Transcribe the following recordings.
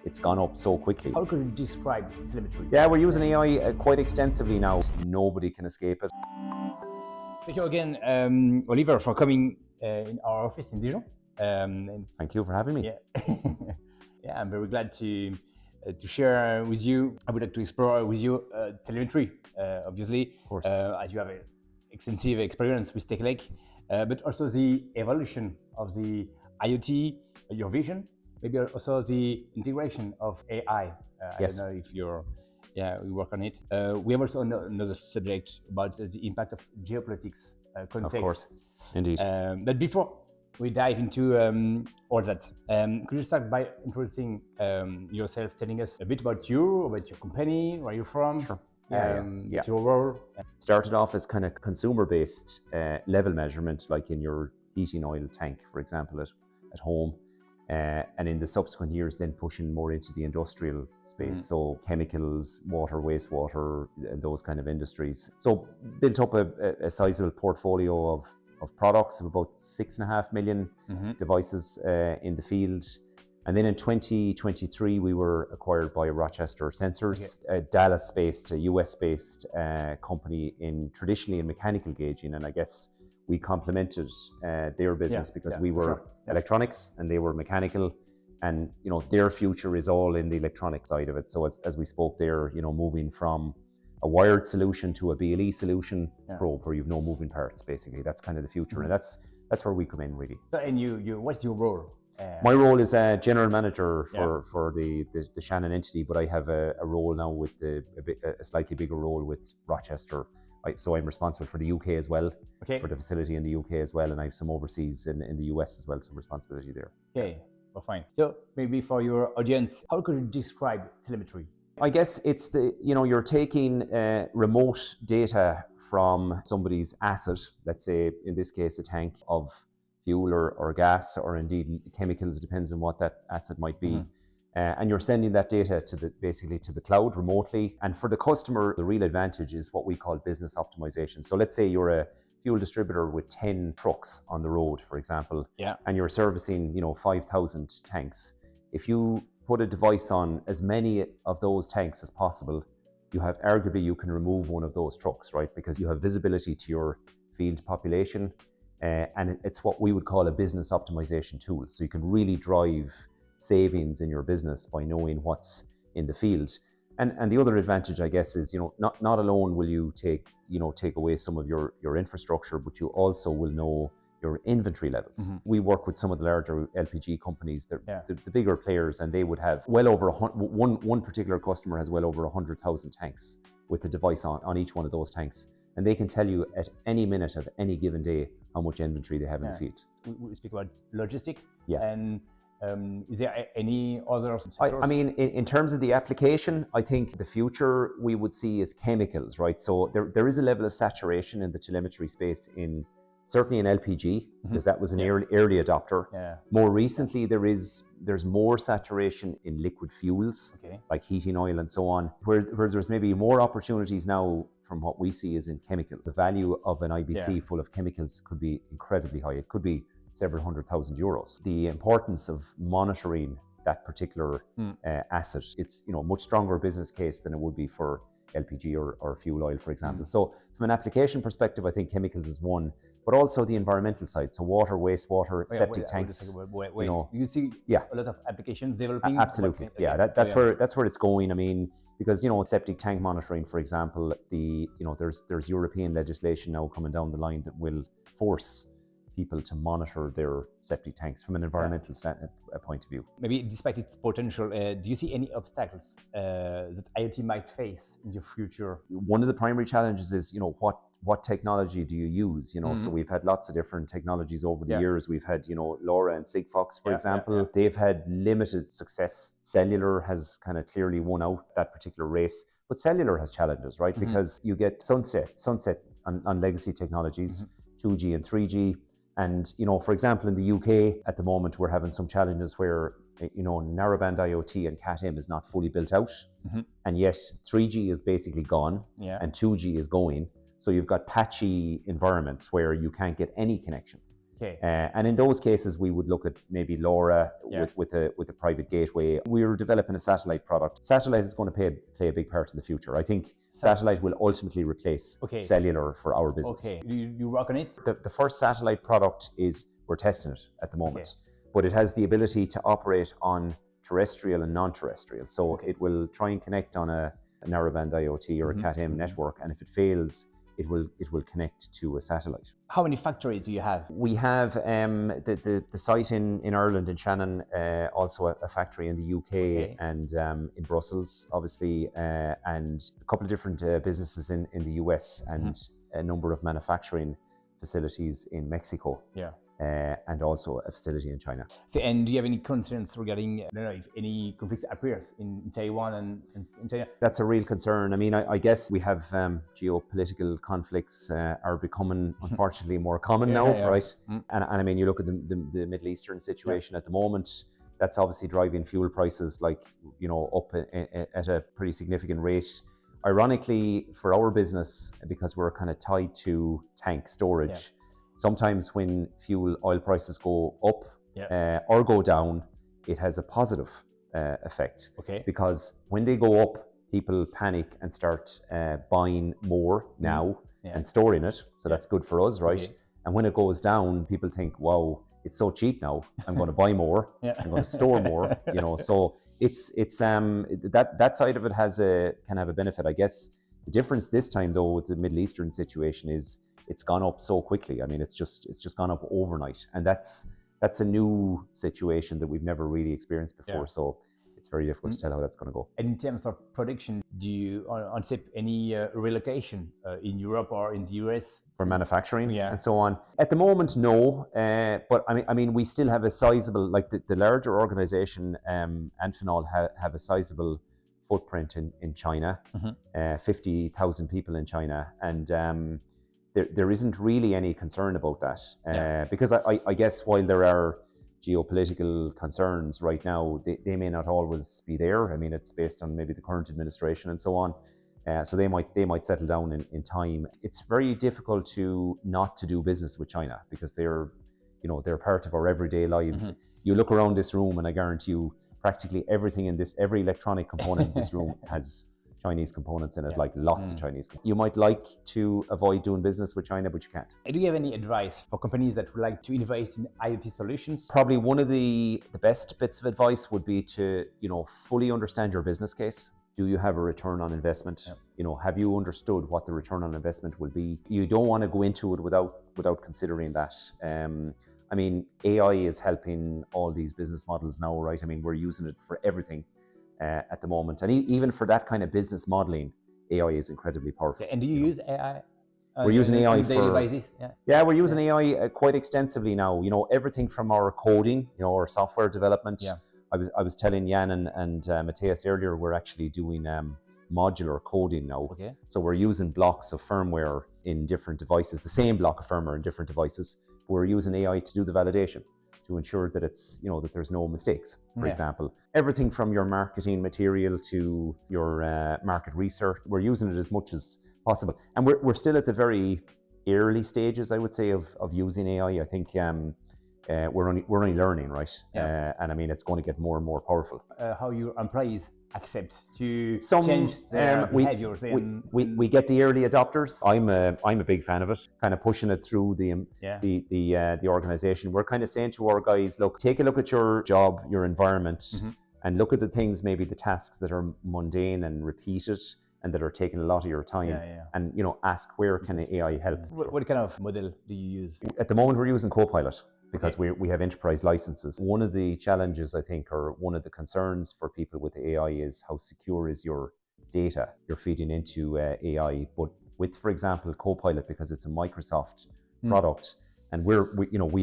it's gone up so quickly. How could you describe telemetry? Yeah, we're using AI quite extensively now. Nobody can escape it. Thank you again, Oliver, for coming in our office in Dijon. Thank you for having me. Yeah, yeah, I'm very glad to share with you. I would like to explore with you telemetry, obviously, Of course. as you have an extensive experience with TechLake, but also the evolution of the IoT, your vision, maybe also the integration of AI. Yes. I don't know if we work on it. We have also another subject about the impact of geopolitics context. Of course, indeed. But before we dive into all that, could you start by introducing yourself, telling us a bit about you, about your company, where you're from, Sure. your role? Started off as kind of consumer-based level measurement, like in your heating oil tank, for example, at home. And in the subsequent years, then pushing more into the industrial space, so chemicals, water, wastewater, those kind of industries. So built up a sizable portfolio of products of about 6.5 million devices in the field. And then in 2023, we were acquired by Rochester Sensors, a Dallas-based, a US-based company traditionally in mechanical gauging. And I guess we complemented their business because we were electronics and they were mechanical, and their future is all in the electronic side of it. So as we spoke there, moving from a wired solution to a BLE solution probe where you've no moving parts, basically. That's kind of the future, and that's where we come in, really. So, and you what's your role? My role is a general manager for the Shannon entity, but I have a role now with a slightly bigger role with Rochester. So I'm responsible for the UK as well, for the facility in the UK as well, and I have some overseas in the US as well, some responsibility there. Okay, well, fine. So maybe for your audience, how could you describe telemetry? I guess it's you're taking remote data from somebody's asset, let's say in this case a tank of fuel or gas or indeed chemicals, depends on what that asset might be. And you're sending that data basically to the cloud remotely. And for the customer, the real advantage is what we call business optimization. So let's say you're a fuel distributor with 10 trucks on the road, for example, and you're servicing 5,000 tanks. If you put a device on as many of those tanks as possible, you can remove one of those trucks, right? Because you have visibility to your field population, and it's what we would call a business optimization tool. So you can really drive savings in your business by knowing what's in the field. And the other advantage, I guess, is not alone will you take away some of your infrastructure, but you also will know your inventory levels. We work with some of the larger LPG companies, the bigger players, and they would have well over one particular customer has well over 100,000 tanks with the device on each one of those tanks, and they can tell you at any minute of any given day how much inventory they have in the field. We speak about logistic. And is there any other sectors? I mean, in terms of the application, I think the future we would see is chemicals, right? So there is a level of saturation in the telemetry space certainly in LPG, because that was an early adopter. More recently, there's more saturation in liquid fuels, like heating oil and so on, where there's maybe more opportunities now from what we see is in chemicals. The value of an IBC full of chemicals could be incredibly high. It could be several €100,000. The importance of monitoring that particular asset, it's a much stronger business case than it would be for LPG or fuel oil, for example. So from an application perspective, I think chemicals is one, but also the environmental side. So water, wastewater, septic tanks. You see a lot of applications developing. Absolutely, that's where it's going. I mean, because septic tank monitoring, for example, there's European legislation now coming down the line that will force people to monitor their septic tanks from an environmental point of view. Maybe despite its potential, do you see any obstacles that IoT might face in the future? One of the primary challenges is, what technology do you use? So we've had lots of different technologies over the years. We've had, LoRa and Sigfox, for example. They've had limited success. Cellular has kind of clearly won out that particular race, but cellular has challenges, right? Because you get sunset on legacy technologies, 2G and 3G. And, for example, in the UK at the moment, we're having some challenges where, narrowband IoT and Cat-M is not fully built out. And yet 3G is basically gone and 2G is going. So you've got patchy environments where you can't get any connection. Okay. And in those cases, we would look at maybe LoRa with a private gateway. We're developing a satellite product. Satellite is going to play a big part in the future. I think satellite will ultimately replace cellular for our business. Okay. You work on it? The first satellite product we're testing it at the moment, but it has the ability to operate on terrestrial and non-terrestrial. So it will try and connect on a narrowband IoT or a Cat-M network, and if it fails, it will connect to a satellite. How many factories do you have? We have the site in Ireland, in Shannon, also a factory in the UK and in Brussels, obviously, and a couple of different businesses in the US and a number of manufacturing facilities in Mexico. Yeah. And also a facility in China. So, and do you have any concerns regarding, I don't know, if any conflicts appears in Taiwan and in China? That's a real concern. I mean, I guess we have geopolitical conflicts are becoming, unfortunately, more common now, right? And I mean, you look at the Middle Eastern situation at the moment, that's obviously driving fuel prices up at a pretty significant rate. Ironically, for our business, because we're kind of tied to tank storage, sometimes when oil prices go up or go down, it has a positive effect. Because when they go up, people panic and start buying more now and storing it. So that's good for us, right? And when it goes down, people think, wow, it's so cheap now. I'm going to buy more. I'm going to store more. So it's that side of it can have a benefit. I guess the difference this time, though, with the Middle Eastern situation is it's gone up so quickly. I mean, it's just gone up overnight, and that's a new situation that we've never really experienced before. So it's very difficult to tell how that's going to go. And in terms of production, do you anticipate any relocation in Europe or in the US for manufacturing and so on? At the moment, no. But I mean, we still have a sizable, like the larger organization, Amphenol have a sizable footprint in China, 50,000 people in China, and there isn't really any concern about that, because I guess while there are geopolitical concerns right now, they may not always be there. I mean, it's based on maybe the current administration and so on. So they might settle down in time. It's very difficult not to do business with China because they're part of our everyday lives. You look around this room, and I guarantee you, practically every electronic component in this room has Chinese components in it, like lots of Chinese. You might like to avoid doing business with China, but you can't. Do you have any advice for companies that would like to invest in IoT solutions? Probably one of the best bits of advice would be to fully understand your business case. Do you have a return on investment? Have you understood what the return on investment will be? You don't want to go into it without considering that. I mean, AI is helping all these business models now, right? I mean, we're using it for everything at the moment. And even for that kind of business modeling, AI is incredibly powerful. And do you use AI? We're using AI on a daily basis? We're using AI quite extensively now. Everything from our coding, our software development. I was telling Jan and Matthias earlier, we're actually doing modular coding now. So we're using blocks of firmware in different devices, the same block of firmware in different devices. We're using AI to do the validation, to ensure that it's, that there's no mistakes, for example. Everything from your marketing material to your market research, we're using it as much as possible. And we're still at the very early stages, I would say, of using AI. I think we're only learning, right? And I mean, it's going to get more and more powerful. How your employees accept to change their behaviors? We get the early adopters. I'm a big fan of it, kind of pushing it through the organization. We're kind of saying to our guys, look, take a look at your job, your environment, and look at the things, maybe the tasks that are mundane and repeated and that are taking a lot of your time, and ask, where can AI help? What kind of model do you use? At the moment, we're using Copilot, because we have enterprise licenses. One of the challenges, I think, or one of the concerns for people with AI is how secure is your data you're feeding into AI. But with, for example, Copilot, because it's a Microsoft product, and we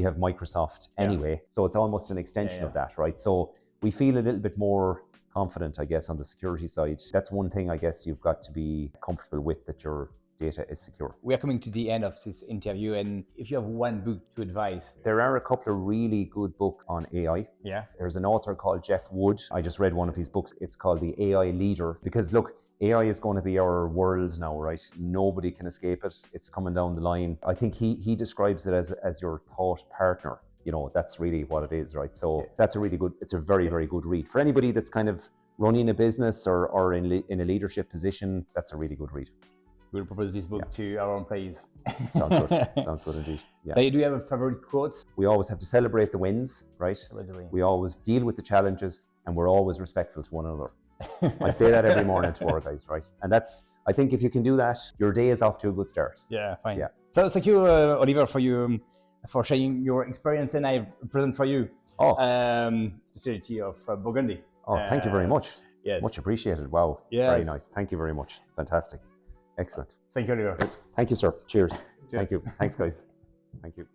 have Microsoft anyway, so it's almost an extension of that, right? So we feel a little bit more confident, I guess, on the security side. That's one thing, I guess, you've got to be comfortable with, that your data is secure. We are coming to the end of this interview, and if you have one book to advise. There are a couple of really good books on AI. There's an author called Jeff Wood. I just read one of his books. It's called The AI Leader, because look, AI is going to be our world now, right? Nobody can escape it. It's coming down the line. I think he describes it as your thought partner. You know, that's really what it is, right? So that's a really good, it's a very, very good read. For anybody that's kind of running a business or in a leadership position, that's a really good read. We'll propose this book to our employees. Sounds good. Sounds good indeed. Yeah. So do you have a favorite quote? We always have to celebrate the wins, right? We always deal with the challenges, and we're always respectful to one another. I say that every morning to our guys, right? And that's, I think if you can do that, your day is off to a good start. Yeah, fine. Yeah. So thank you, Oliver, for sharing your experience, and I present for you specialty of Burgundy. Oh, thank you very much. Yes. Much appreciated. Wow. Yes. Very nice. Thank you very much. Fantastic. Excellent. Thank you, Oliver. Thank you, sir. Cheers. Thank you. Thanks, guys. Thank you.